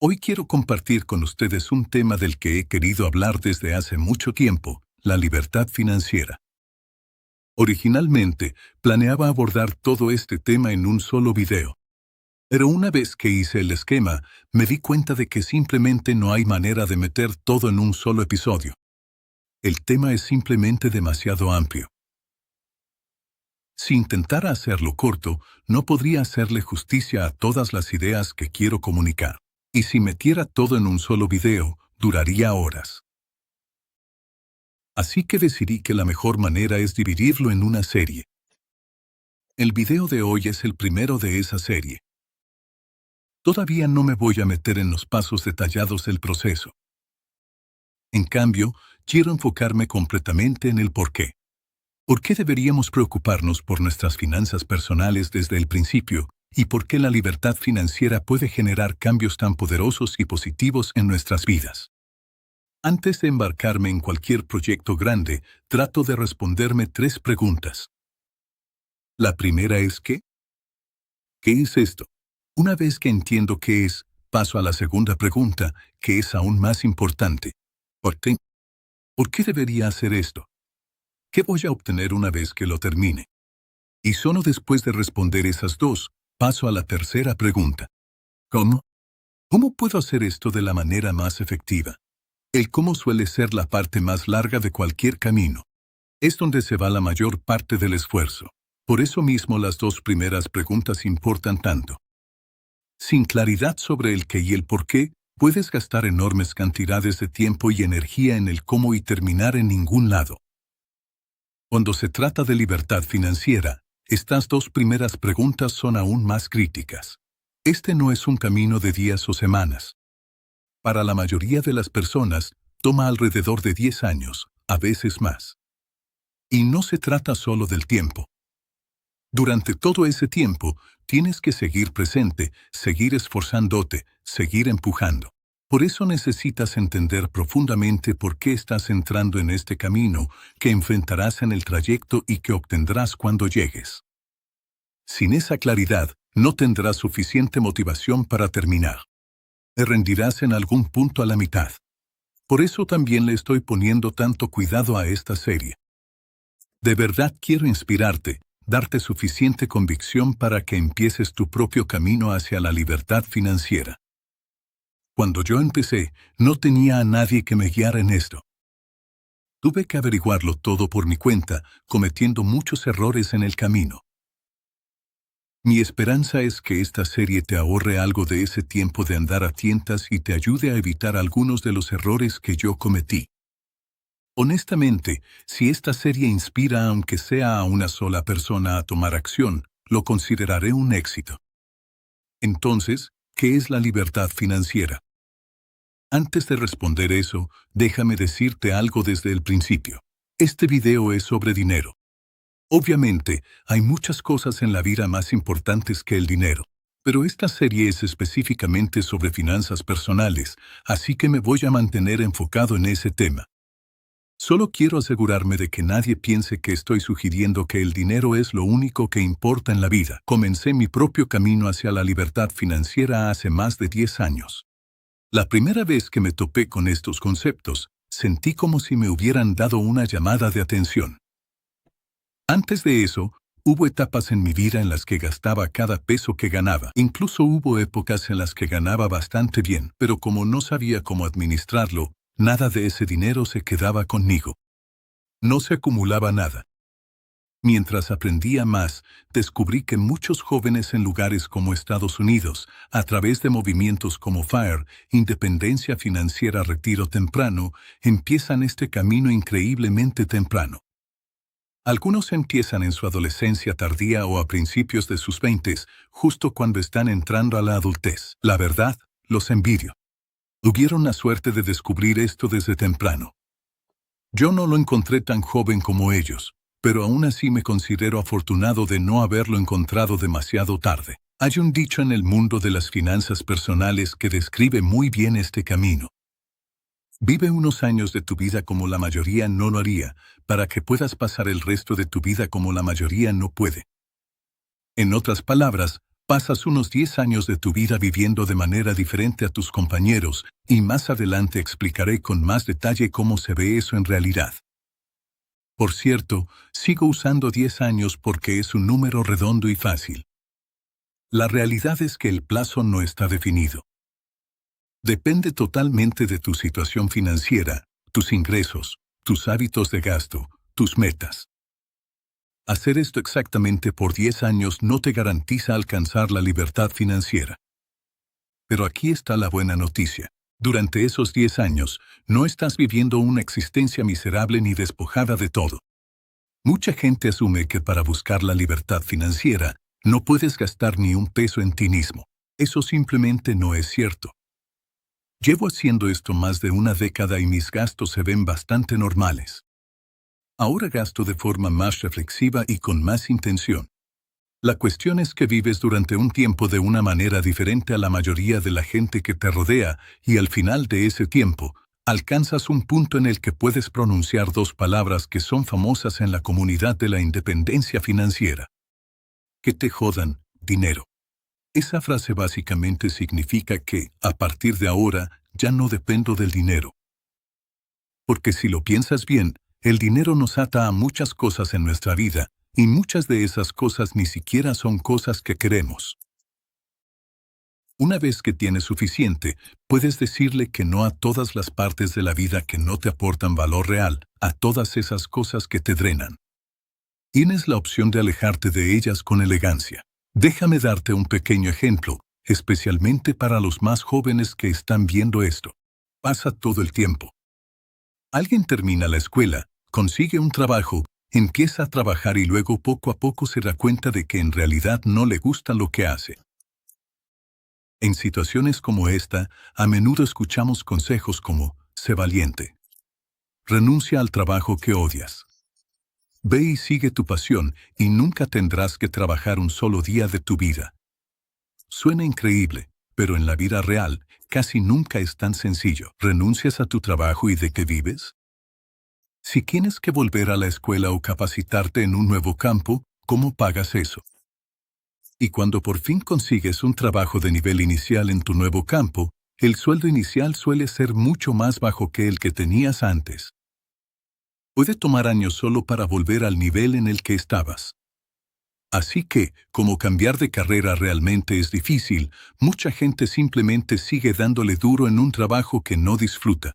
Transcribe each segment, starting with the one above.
Hoy quiero compartir con ustedes un tema del que he querido hablar desde hace mucho tiempo, la libertad financiera. Originalmente, planeaba abordar todo este tema en un solo video. Pero una vez que hice el esquema, me di cuenta de que simplemente no hay manera de meter todo en un solo episodio. El tema es simplemente demasiado amplio. Si intentara hacerlo corto, no podría hacerle justicia a todas las ideas que quiero comunicar. Y si metiera todo en un solo video, duraría horas. Así que decidí que la mejor manera es dividirlo en una serie. El video de hoy es el primero de esa serie. Todavía no me voy a meter en los pasos detallados del proceso. En cambio, quiero enfocarme completamente en el por qué. ¿Por qué deberíamos preocuparnos por nuestras finanzas personales desde el principio? ¿Y por qué la libertad financiera puede generar cambios tan poderosos y positivos en nuestras vidas? Antes de embarcarme en cualquier proyecto grande, trato de responderme 3 preguntas. La primera es ¿qué? ¿Qué es esto? Una vez que entiendo qué es, paso a la segunda pregunta, que es aún más importante. ¿Por qué? ¿Por qué debería hacer esto? ¿Qué voy a obtener una vez que lo termine? Y solo después de responder esas 2, paso a la tercera pregunta. ¿Cómo? ¿Cómo puedo hacer esto de la manera más efectiva? El cómo suele ser la parte más larga de cualquier camino. Es donde se va la mayor parte del esfuerzo. Por eso mismo las 2 primeras preguntas importan tanto. Sin claridad sobre el qué y el por qué, puedes gastar enormes cantidades de tiempo y energía en el cómo y terminar en ningún lado. Cuando se trata de libertad financiera, estas 2 primeras preguntas son aún más críticas. Este no es un camino de días o semanas. Para la mayoría de las personas, toma alrededor de 10 años, a veces más. Y no se trata solo del tiempo. Durante todo ese tiempo, tienes que seguir presente, seguir esforzándote, seguir empujando. Por eso necesitas entender profundamente por qué estás entrando en este camino, que enfrentarás en el trayecto y que obtendrás cuando llegues. Sin esa claridad, no tendrás suficiente motivación para terminar. Te rendirás en algún punto a la mitad. Por eso también le estoy poniendo tanto cuidado a esta serie. De verdad quiero inspirarte, darte suficiente convicción para que empieces tu propio camino hacia la libertad financiera. Cuando yo empecé, no tenía a nadie que me guiara en esto. Tuve que averiguarlo todo por mi cuenta, cometiendo muchos errores en el camino. Mi esperanza es que esta serie te ahorre algo de ese tiempo de andar a tientas y te ayude a evitar algunos de los errores que yo cometí. Honestamente, si esta serie inspira aunque sea a una sola persona a tomar acción, lo consideraré un éxito. Entonces, ¿qué es la libertad financiera? Antes de responder eso, déjame decirte algo desde el principio. Este video es sobre dinero. Obviamente, hay muchas cosas en la vida más importantes que el dinero, pero esta serie es específicamente sobre finanzas personales, así que me voy a mantener enfocado en ese tema. Solo quiero asegurarme de que nadie piense que estoy sugiriendo que el dinero es lo único que importa en la vida. Comencé mi propio camino hacia la libertad financiera hace más de 10 años. La primera vez que me topé con estos conceptos, sentí como si me hubieran dado una llamada de atención. Antes de eso, hubo etapas en mi vida en las que gastaba cada peso que ganaba. Incluso hubo épocas en las que ganaba bastante bien, pero como no sabía cómo administrarlo, nada de ese dinero se quedaba conmigo. No se acumulaba nada. Mientras aprendía más, descubrí que muchos jóvenes en lugares como Estados Unidos, a través de movimientos como FIRE, Independencia Financiera Retiro Temprano, empiezan este camino increíblemente temprano. Algunos empiezan en su adolescencia tardía o a principios de sus 20s, justo cuando están entrando a la adultez. La verdad, los envidio. Tuvieron la suerte de descubrir esto desde temprano. Yo no lo encontré tan joven como ellos, pero aún así me considero afortunado de no haberlo encontrado demasiado tarde. Hay un dicho en el mundo de las finanzas personales que describe muy bien este camino. Vive unos años de tu vida como la mayoría no lo haría, para que puedas pasar el resto de tu vida como la mayoría no puede. En otras palabras, Pasas unos 10 años de tu vida viviendo de manera diferente a tus compañeros, y más adelante explicaré con más detalle cómo se ve eso en realidad. Por cierto, sigo usando 10 años porque es un número redondo y fácil. La realidad es que el plazo no está definido. Depende totalmente de tu situación financiera, tus ingresos, tus hábitos de gasto, tus metas. Hacer esto exactamente por 10 años no te garantiza alcanzar la libertad financiera. Pero aquí está la buena noticia. Durante esos 10 años, no estás viviendo una existencia miserable ni despojada de todo. Mucha gente asume que para buscar la libertad financiera, no puedes gastar ni un peso en ti mismo. Eso simplemente no es cierto. Llevo haciendo esto más de una década y mis gastos se ven bastante normales. Ahora gasto de forma más reflexiva y con más intención. La cuestión es que vives durante un tiempo de una manera diferente a la mayoría de la gente que te rodea y al final de ese tiempo, alcanzas un punto en el que puedes pronunciar dos palabras que son famosas en la comunidad de la independencia financiera. Que te jodan, dinero. Esa frase básicamente significa que, a partir de ahora, ya no dependo del dinero. Porque si lo piensas bien, el dinero nos ata a muchas cosas en nuestra vida, y muchas de esas cosas ni siquiera son cosas que queremos. Una vez que tienes suficiente, puedes decirle que no a todas las partes de la vida que no te aportan valor real, a todas esas cosas que te drenan. Tienes la opción de alejarte de ellas con elegancia. Déjame darte un pequeño ejemplo, especialmente para los más jóvenes que están viendo esto. Pasa todo el tiempo. Alguien termina la escuela, consigue un trabajo, empieza a trabajar y luego poco a poco se da cuenta de que en realidad no le gusta lo que hace. En situaciones como esta, a menudo escuchamos consejos como, sé valiente. Renuncia al trabajo que odias. Ve y sigue tu pasión y nunca tendrás que trabajar un solo día de tu vida. Suena increíble, pero en la vida real, casi nunca es tan sencillo. ¿Renuncias a tu trabajo y de qué vives? Si tienes que volver a la escuela o capacitarte en un nuevo campo, ¿cómo pagas eso? Y cuando por fin consigues un trabajo de nivel inicial en tu nuevo campo, el sueldo inicial suele ser mucho más bajo que el que tenías antes. Puede tomar años solo para volver al nivel en el que estabas. Así que, como cambiar de carrera realmente es difícil, mucha gente simplemente sigue dándole duro en un trabajo que no disfruta.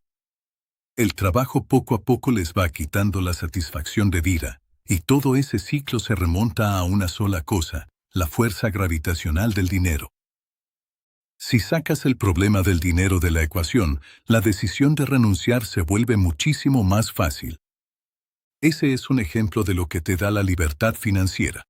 El trabajo poco a poco les va quitando la satisfacción de vida, y todo ese ciclo se remonta a una sola cosa, la fuerza gravitacional del dinero. Si sacas el problema del dinero de la ecuación, la decisión de renunciar se vuelve muchísimo más fácil. Ese es un ejemplo de lo que te da la libertad financiera.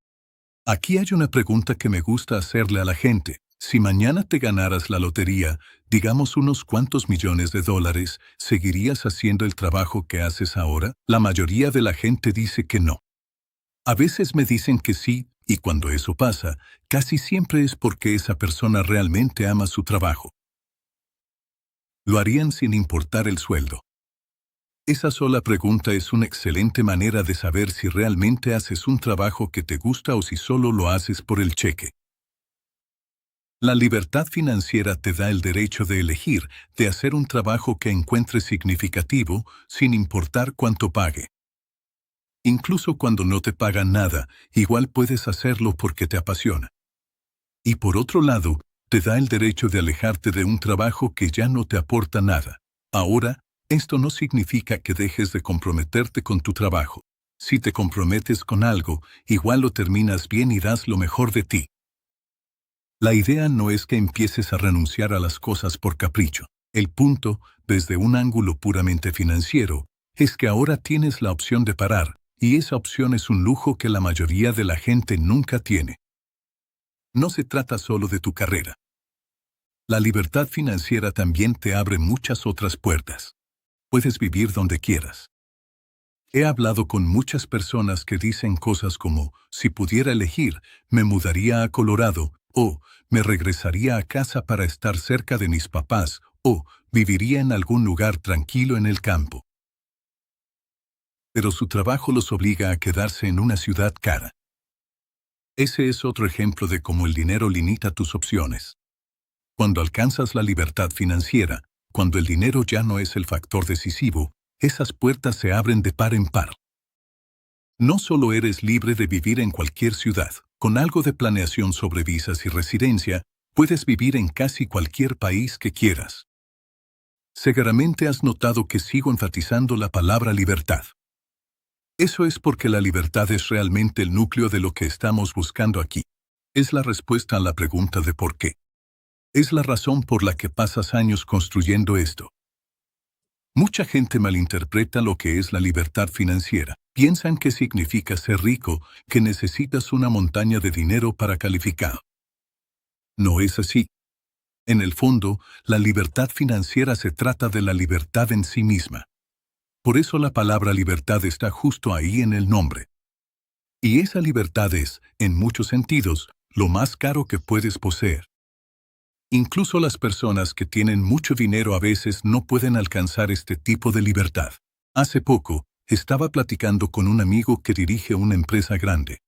Aquí hay una pregunta que me gusta hacerle a la gente. Si mañana te ganaras la lotería, digamos unos cuantos millones de dólares, ¿seguirías haciendo el trabajo que haces ahora? La mayoría de la gente dice que no. A veces me dicen que sí, y cuando eso pasa, casi siempre es porque esa persona realmente ama su trabajo. Lo harían sin importar el sueldo. Esa sola pregunta es una excelente manera de saber si realmente haces un trabajo que te gusta o si solo lo haces por el cheque. La libertad financiera te da el derecho de elegir, de hacer un trabajo que encuentres significativo, sin importar cuánto pague. Incluso cuando no te pagan nada, igual puedes hacerlo porque te apasiona. Y por otro lado, te da el derecho de alejarte de un trabajo que ya no te aporta nada. Ahora, esto no significa que dejes de comprometerte con tu trabajo. Si te comprometes con algo, igual lo terminas bien y das lo mejor de ti. La idea no es que empieces a renunciar a las cosas por capricho. El punto, desde un ángulo puramente financiero, es que ahora tienes la opción de parar, y esa opción es un lujo que la mayoría de la gente nunca tiene. No se trata solo de tu carrera. La libertad financiera también te abre muchas otras puertas. Puedes vivir donde quieras. He hablado con muchas personas que dicen cosas como, si pudiera elegir, me mudaría a Colorado, o me regresaría a casa para estar cerca de mis papás, o viviría en algún lugar tranquilo en el campo. Pero su trabajo los obliga a quedarse en una ciudad cara. Ese es otro ejemplo de cómo el dinero limita tus opciones. Cuando alcanzas la libertad financiera, cuando el dinero ya no es el factor decisivo, esas puertas se abren de par en par. No solo eres libre de vivir en cualquier ciudad, con algo de planeación sobre visas y residencia, puedes vivir en casi cualquier país que quieras. Seguramente has notado que sigo enfatizando la palabra libertad. Eso es porque la libertad es realmente el núcleo de lo que estamos buscando aquí. Es la respuesta a la pregunta de por qué. Es la razón por la que pasas años construyendo esto. Mucha gente malinterpreta lo que es la libertad financiera. Piensan que significa ser rico, que necesitas una montaña de dinero para calificar. No es así. En el fondo, la libertad financiera se trata de la libertad en sí misma. Por eso la palabra libertad está justo ahí en el nombre. Y esa libertad es, en muchos sentidos, lo más caro que puedes poseer. Incluso las personas que tienen mucho dinero a veces no pueden alcanzar este tipo de libertad. Hace poco, estaba platicando con un amigo que dirige una empresa grande.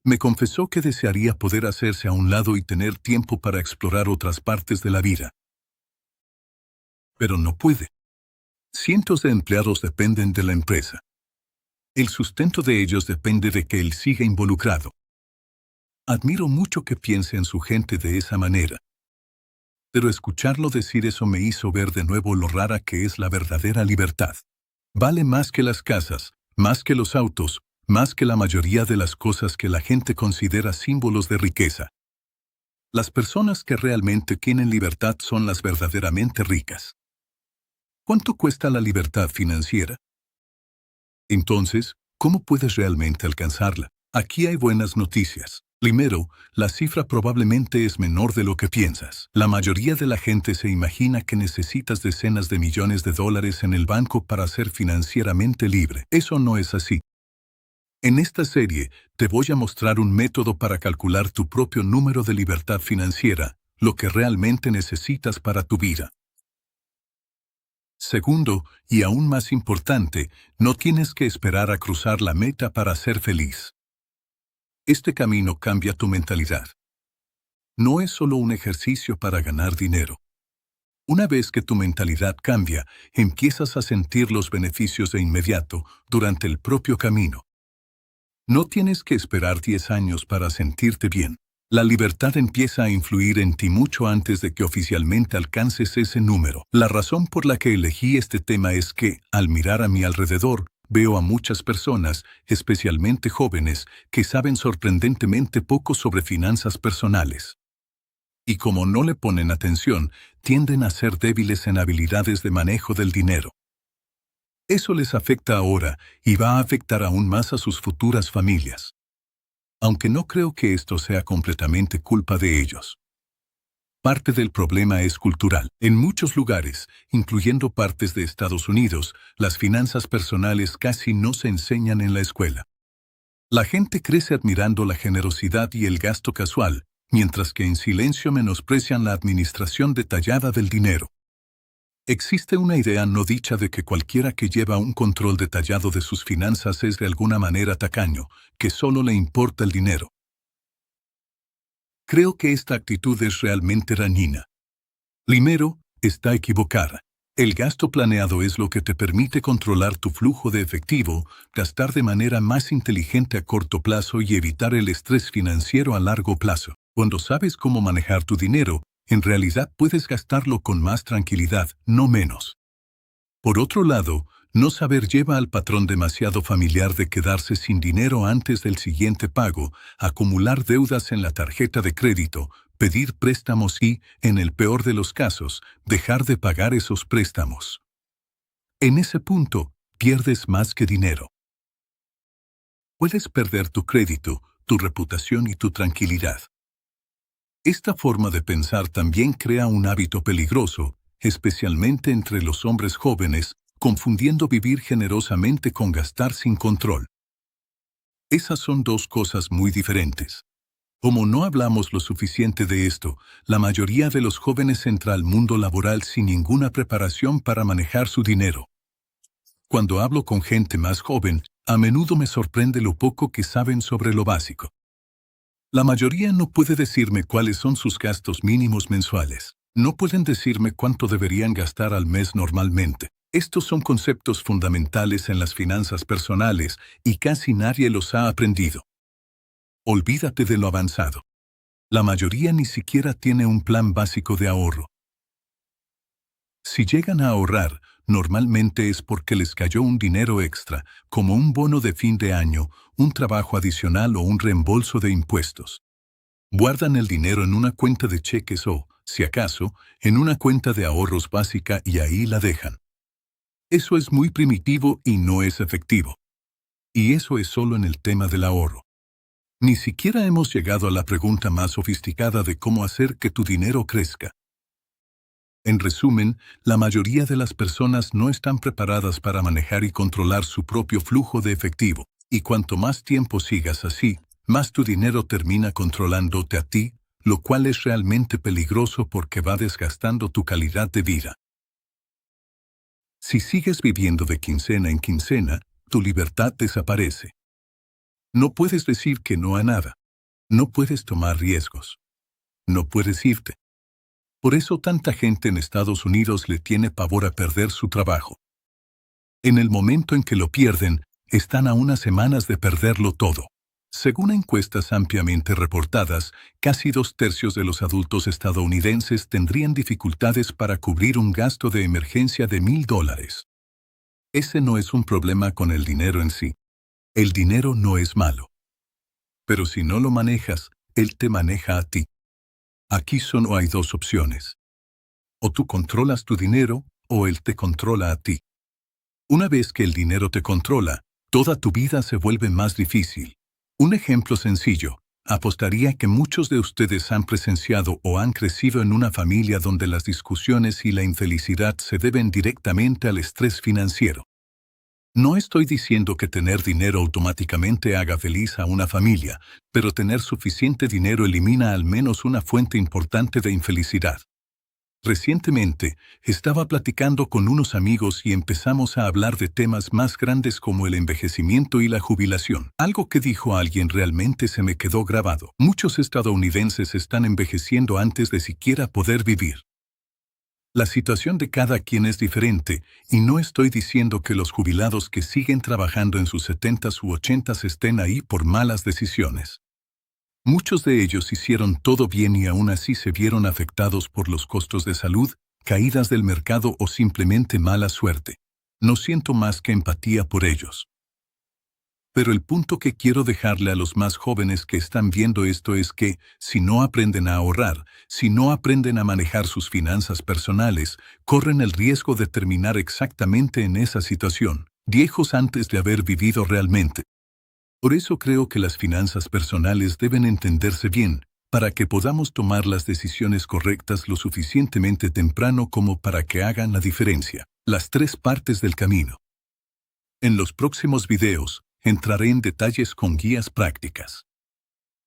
Me confesó que desearía poder hacerse a un lado y tener tiempo para explorar otras partes de la vida. Pero no puede. Cientos de empleados dependen de la empresa. El sustento de ellos depende de que él siga involucrado. Admiro mucho que piense en su gente de esa manera. Pero escucharlo decir eso me hizo ver de nuevo lo rara que es la verdadera libertad. Vale más que las casas, más que los autos, más que la mayoría de las cosas que la gente considera símbolos de riqueza. Las personas que realmente tienen libertad son las verdaderamente ricas. ¿Cuánto cuesta la libertad financiera? Entonces, ¿cómo puedes realmente alcanzarla? Aquí hay buenas noticias. Primero, la cifra probablemente es menor de lo que piensas. La mayoría de la gente se imagina que necesitas decenas de millones de dólares en el banco para ser financieramente libre. Eso no es así. En esta serie, te voy a mostrar un método para calcular tu propio número de libertad financiera, lo que realmente necesitas para tu vida. Segundo, y aún más importante, no tienes que esperar a cruzar la meta para ser feliz. Este camino cambia tu mentalidad. No es solo un ejercicio para ganar dinero. Una vez que tu mentalidad cambia, empiezas a sentir los beneficios de inmediato, durante el propio camino. No tienes que esperar 10 años para sentirte bien. La libertad empieza a influir en ti mucho antes de que oficialmente alcances ese número. La razón por la que elegí este tema es que, al mirar a mi alrededor, veo a muchas personas, especialmente jóvenes, que saben sorprendentemente poco sobre finanzas personales. Y como no le ponen atención, tienden a ser débiles en habilidades de manejo del dinero. Eso les afecta ahora y va a afectar aún más a sus futuras familias. Aunque no creo que esto sea completamente culpa de ellos. Parte del problema es cultural. En muchos lugares, incluyendo partes de Estados Unidos, las finanzas personales casi no se enseñan en la escuela. La gente crece admirando la generosidad y el gasto casual, mientras que en silencio menosprecian la administración detallada del dinero. Existe una idea no dicha de que cualquiera que lleva un control detallado de sus finanzas es de alguna manera tacaño, que solo le importa el dinero. Creo que esta actitud es realmente dañina. Primero, está equivocada. El gasto planeado es lo que te permite controlar tu flujo de efectivo, gastar de manera más inteligente a corto plazo y evitar el estrés financiero a largo plazo. Cuando sabes cómo manejar tu dinero, en realidad puedes gastarlo con más tranquilidad, no menos. Por otro lado, no saber lleva al patrón demasiado familiar de quedarse sin dinero antes del siguiente pago, acumular deudas en la tarjeta de crédito, pedir préstamos y, en el peor de los casos, dejar de pagar esos préstamos. En ese punto, pierdes más que dinero. Puedes perder tu crédito, tu reputación y tu tranquilidad. Esta forma de pensar también crea un hábito peligroso, especialmente entre los hombres jóvenes, confundiendo vivir generosamente con gastar sin control. Esas son dos cosas muy diferentes. Como no hablamos lo suficiente de esto, la mayoría de los jóvenes entra al mundo laboral sin ninguna preparación para manejar su dinero. Cuando hablo con gente más joven, a menudo me sorprende lo poco que saben sobre lo básico. La mayoría no puede decirme cuáles son sus gastos mínimos mensuales. No pueden decirme cuánto deberían gastar al mes normalmente. Estos son conceptos fundamentales en las finanzas personales y casi nadie los ha aprendido. Olvídate de lo avanzado. La mayoría ni siquiera tiene un plan básico de ahorro. Si llegan a ahorrar, normalmente es porque les cayó un dinero extra, como un bono de fin de año, un trabajo adicional o un reembolso de impuestos. Guardan el dinero en una cuenta de cheques o, si acaso, en una cuenta de ahorros básica y ahí la dejan. Eso es muy primitivo y no es efectivo. Y eso es solo en el tema del ahorro. Ni siquiera hemos llegado a la pregunta más sofisticada de cómo hacer que tu dinero crezca. En resumen, la mayoría de las personas no están preparadas para manejar y controlar su propio flujo de efectivo, y cuanto más tiempo sigas así, más tu dinero termina controlándote a ti, lo cual es realmente peligroso porque va desgastando tu calidad de vida. Si sigues viviendo de quincena en quincena, tu libertad desaparece. No puedes decir que no a nada. No puedes tomar riesgos. No puedes irte. Por eso tanta gente en Estados Unidos le tiene pavor a perder su trabajo. En el momento en que lo pierden, están a unas semanas de perderlo todo. Según encuestas ampliamente reportadas, casi 2/3 de los adultos estadounidenses tendrían dificultades para cubrir un gasto de emergencia de $1,000. Ese no es un problema con el dinero en sí. El dinero no es malo. Pero si no lo manejas, él te maneja a ti. Aquí solo hay dos opciones. O tú controlas tu dinero, o él te controla a ti. Una vez que el dinero te controla, toda tu vida se vuelve más difícil. Un ejemplo sencillo, apostaría que muchos de ustedes han presenciado o han crecido en una familia donde las discusiones y la infelicidad se deben directamente al estrés financiero. No estoy diciendo que tener dinero automáticamente haga feliz a una familia, pero tener suficiente dinero elimina al menos una fuente importante de infelicidad. Recientemente, estaba platicando con unos amigos y empezamos a hablar de temas más grandes como el envejecimiento y la jubilación. Algo que dijo alguien realmente se me quedó grabado. Muchos estadounidenses están envejeciendo antes de siquiera poder vivir. La situación de cada quien es diferente, y no estoy diciendo que los jubilados que siguen trabajando en sus 70s u 80s estén ahí por malas decisiones. Muchos de ellos hicieron todo bien y aún así se vieron afectados por los costos de salud, caídas del mercado o simplemente mala suerte. No siento más que empatía por ellos. Pero el punto que quiero dejarle a los más jóvenes que están viendo esto es que, si no aprenden a ahorrar, si no aprenden a manejar sus finanzas personales, corren el riesgo de terminar exactamente en esa situación, viejos antes de haber vivido realmente. Por eso creo que las finanzas personales deben entenderse bien, para que podamos tomar las decisiones correctas lo suficientemente temprano como para que hagan la diferencia. Las 3 partes del camino. En los próximos videos, entraré en detalles con guías prácticas.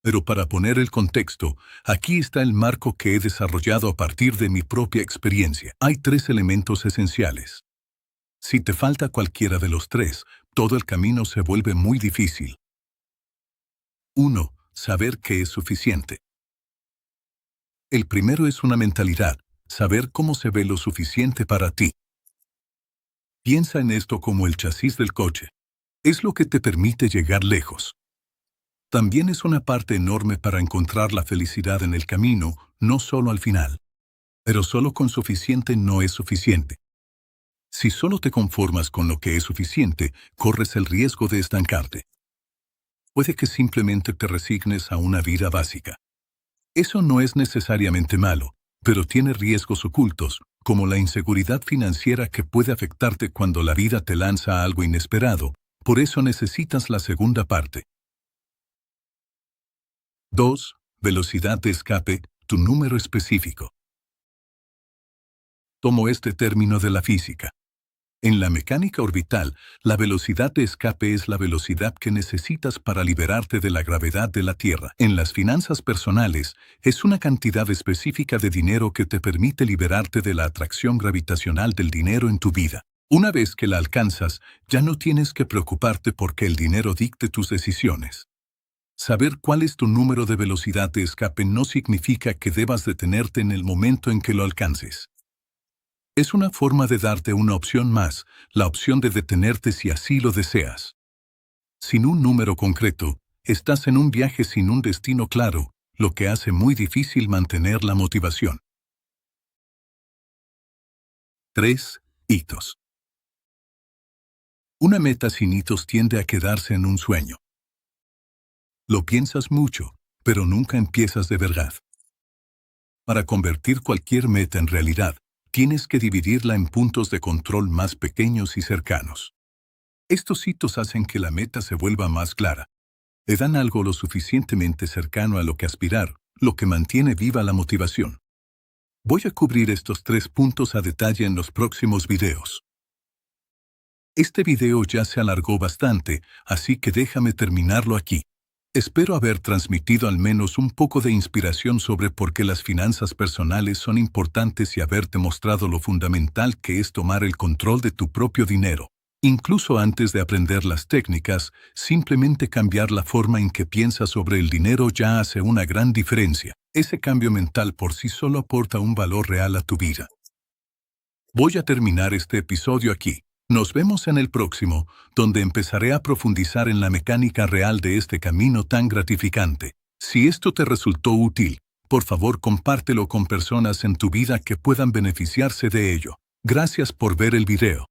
Pero para poner el contexto, aquí está el marco que he desarrollado a partir de mi propia experiencia. Hay 3 elementos esenciales. Si te falta cualquiera de los 3, todo el camino se vuelve muy difícil. 1. Saber que es suficiente. El primero es una mentalidad, saber cómo se ve lo suficiente para ti. Piensa en esto como el chasis del coche. Es lo que te permite llegar lejos. También es una parte enorme para encontrar la felicidad en el camino, no solo al final. Pero solo con suficiente no es suficiente. Si solo te conformas con lo que es suficiente, corres el riesgo de estancarte. Puede que simplemente te resignes a una vida básica. Eso no es necesariamente malo, pero tiene riesgos ocultos, como la inseguridad financiera que puede afectarte cuando la vida te lanza a algo inesperado. Por eso necesitas la segunda parte. 2. Velocidad de escape, tu número específico. Tomo este término de la física. En la mecánica orbital, la velocidad de escape es la velocidad que necesitas para liberarte de la gravedad de la Tierra. En las finanzas personales, es una cantidad específica de dinero que te permite liberarte de la atracción gravitacional del dinero en tu vida. Una vez que la alcanzas, ya no tienes que preocuparte porque el dinero dicte tus decisiones. Saber cuál es tu número de velocidad de escape no significa que debas detenerte en el momento en que lo alcances. Es una forma de darte una opción más, la opción de detenerte si así lo deseas. Sin un número concreto, estás en un viaje sin un destino claro, lo que hace muy difícil mantener la motivación. 3. Hitos. Una meta sin hitos tiende a quedarse en un sueño. Lo piensas mucho, pero nunca empiezas de verdad. Para convertir cualquier meta en realidad, tienes que dividirla en puntos de control más pequeños y cercanos. Estos hitos hacen que la meta se vuelva más clara. Le dan algo lo suficientemente cercano a lo que aspirar, lo que mantiene viva la motivación. Voy a cubrir estos 3 puntos a detalle en los próximos videos. Este video ya se alargó bastante, así que déjame terminarlo aquí. Espero haber transmitido al menos un poco de inspiración sobre por qué las finanzas personales son importantes y haberte mostrado lo fundamental que es tomar el control de tu propio dinero. Incluso antes de aprender las técnicas, simplemente cambiar la forma en que piensas sobre el dinero ya hace una gran diferencia. Ese cambio mental por sí solo aporta un valor real a tu vida. Voy a terminar este episodio aquí. Nos vemos en el próximo, donde empezaré a profundizar en la mecánica real de este camino tan gratificante. Si esto te resultó útil, por favor compártelo con personas en tu vida que puedan beneficiarse de ello. Gracias por ver el video.